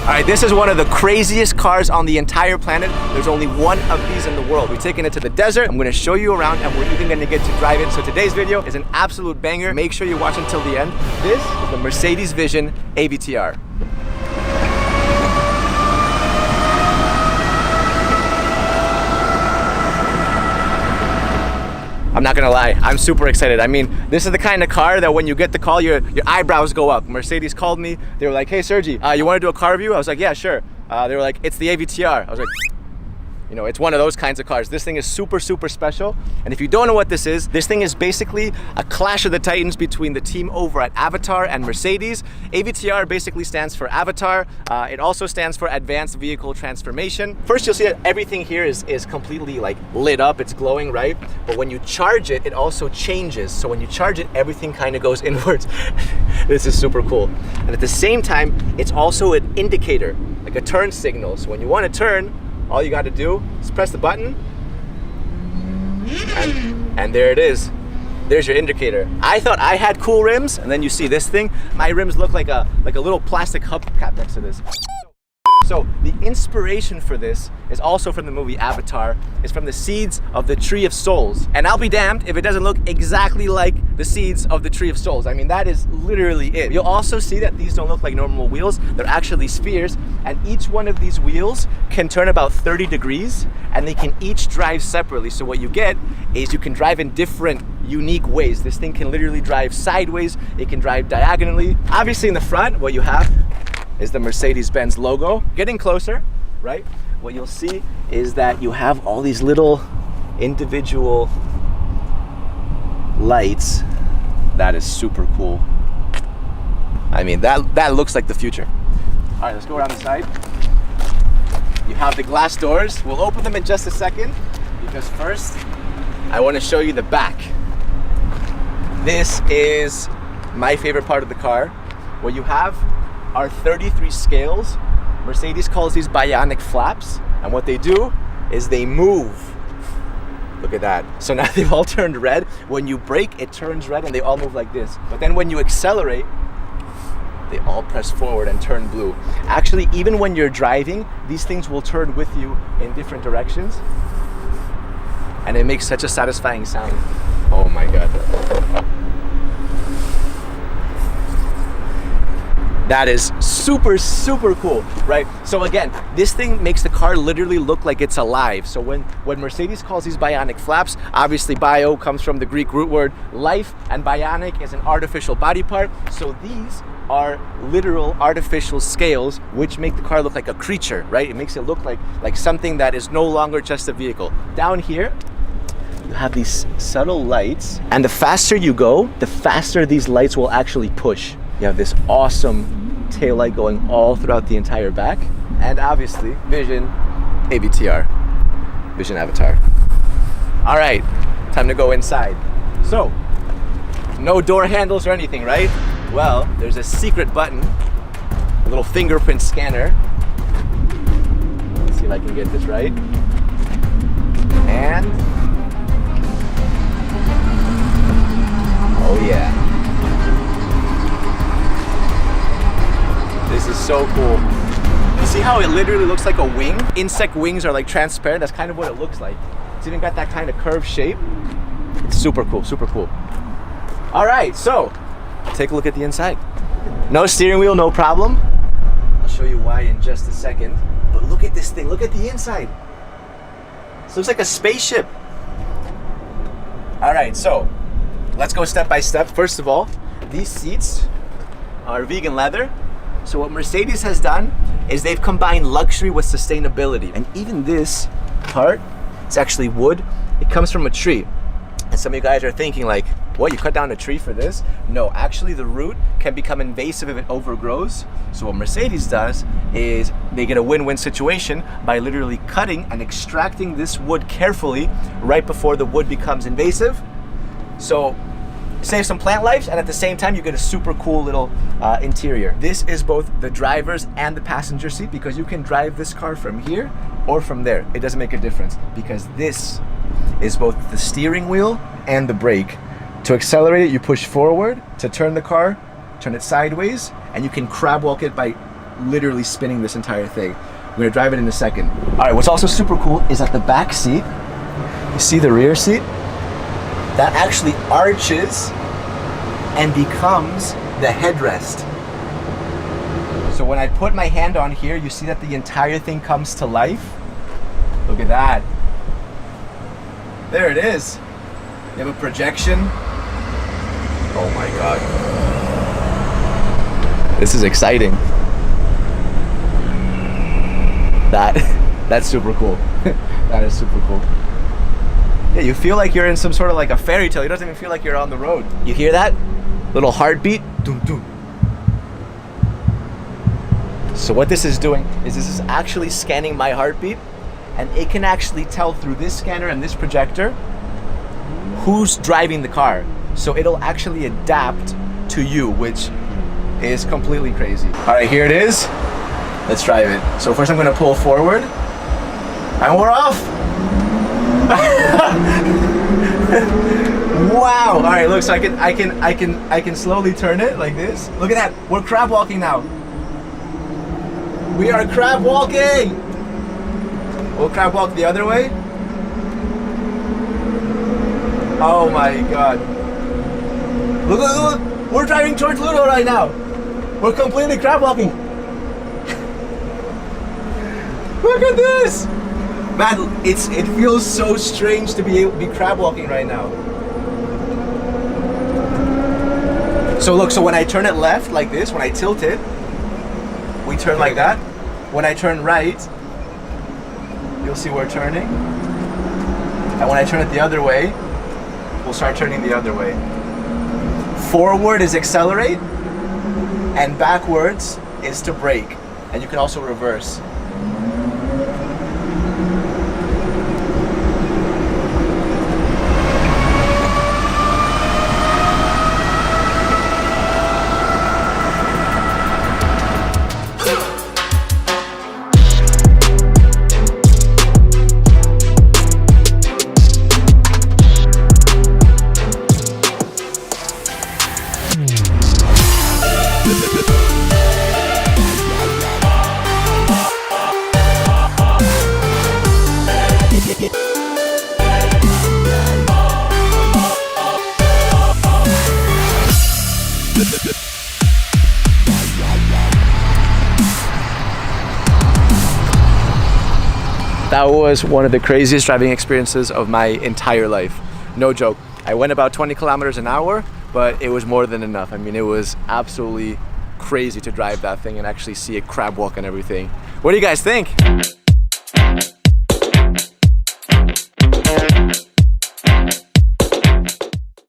All right, this is one of the craziest cars on the entire planet. There's only one of these in the world. We're taking it to the desert. I'm gonna show you around and we're even gonna get to drive it. So today's video is an absolute banger. Make sure you watch until the end. This is the Mercedes Vision AVTR. I'm not gonna lie, I'm super excited. I mean, this is the kind of car that when you get the call, your eyebrows go up. Mercedes called me. They were like, hey Sergi, you wanna do a car review? I was like, yeah, sure. They were like, it's the AVTR. I was like, you know, it's one of those kinds of cars. This thing is super, super special. And if you don't know what this thing is basically a clash of the titans between the team over at AVTR and Mercedes. AVTR basically stands for Avatar. It also stands for Advanced Vehicle Transformation. First, you'll see that everything here is completely like lit up. It's glowing, right? But when you charge it, it also changes. So when you charge it, everything kind of goes inwards. This is super cool. And at the same time, it's also an indicator, like a turn signal. So when you want to turn, all you got to do is press the button and there it is. There's your indicator. I thought I had cool rims, and then you see this thing. My rims look like a little plastic hubcap next to this. So the inspiration for this is also from the movie Avatar. It's from the seeds of the Tree of Souls. And I'll be damned if it doesn't look exactly like the seeds of the Tree of Souls. I mean, that is literally it. You'll also see that these don't look like normal wheels. They're actually spheres. And each one of these wheels can turn about 30 degrees and they can each drive separately. So what you get is you can drive in different unique ways. This thing can literally drive sideways. It can drive diagonally. Obviously in the front, what you have is the Mercedes-Benz logo. Getting closer, right? What you'll see is that you have all these little individual lights. That is super cool. I mean, that looks like the future. All right, let's go around the side. You have the glass doors. We'll open them in just a second because first, I want to show you the back. This is my favorite part of the car. What you have are 33 scales. Mercedes calls these bionic flaps, and what they do is they move. Look at that. So now they've all turned red. When you brake, it turns red and they all move like this. But then when you accelerate, they all press forward and turn blue. Actually, even when you're driving, these things will turn with you in different directions. And it makes such a satisfying sound. Oh my God. That is super, super cool, right? So again, this thing makes the car literally look like it's alive. So when Mercedes calls these bionic flaps, obviously bio comes from the Greek root word life, and bionic is an artificial body part. So these are literal artificial scales which make the car look like a creature, right? It makes it look like something that is no longer just a vehicle. Down here, you have these subtle lights, and the faster you go, the faster these lights will actually push. You have this awesome taillight going all throughout the entire back. And obviously, Vision AVTR, Vision Avatar. All right, time to go inside. So, no door handles or anything, right? Well, there's a secret button, a little fingerprint scanner. Let's see if I can get this right. And, oh yeah. This is so cool. You see how it literally looks like a wing? Insect wings are like transparent. That's kind of what it looks like. It's even got that kind of curved shape. It's super cool, super cool. All right, so take a look at the inside. No steering wheel, no problem. I'll show you why in just a second. But look at this thing, look at the inside. This looks like a spaceship. All right, so let's go step by step. First of all, these seats are vegan leather. So what Mercedes has done is they've combined luxury with sustainability. And even this part, it's actually wood. It comes from a tree. And some of you guys are thinking like, what, you cut down a tree for this? No, actually the root can become invasive if it overgrows. So what Mercedes does is they get a win-win situation by literally cutting and extracting this wood carefully right before the wood becomes invasive. So save some plant lives, and at the same time you get a super cool little interior. This is both the driver's and the passenger seat because you can drive this car from here or from there. It doesn't make a difference because this is both the steering wheel and the brake. To accelerate it, you push forward. To turn the car, turn it sideways, and you can crab walk it by literally spinning this entire thing. I'm gonna drive it in a second. All right, what's also super cool is that the back seat, you see the rear seat? That actually arches and becomes the headrest. So when I put my hand on here, you see that the entire thing comes to life. Look at that. There it is. You have a projection. Oh my God. This is exciting. That's super cool. That is super cool. Yeah, you feel like you're in some sort of like a fairy tale. It doesn't even feel like you're on the road. You hear that? Little heartbeat. Dum, dum. So what this is doing is this is actually scanning my heartbeat, and it can actually tell through this scanner and this projector who's driving the car. So it'll actually adapt to you, which is completely crazy. All right, here it is. Let's drive it. So first I'm gonna pull forward, and we're off. Wow. All right, look, so I can slowly turn it like this. Look at that. We're crab walking now. We are crab walking. We'll crab walk the other way. Oh my God. Look, look, look. We're driving towards Ludo right now. We're completely crab walking. Look at this. Man, it feels so strange to be crab walking right now. So look, so when I turn it left like this, when I tilt it, we turn like that. When I turn right, you'll see we're turning. And when I turn it the other way, we'll start turning the other way. Forward is accelerate, and backwards is to brake. And you can also reverse. That was one of the craziest driving experiences of my entire life. No joke. I went about 20 kilometers an hour, but it was more than enough. I mean, it was absolutely crazy to drive that thing and actually see it crab walk and everything. What do you guys think?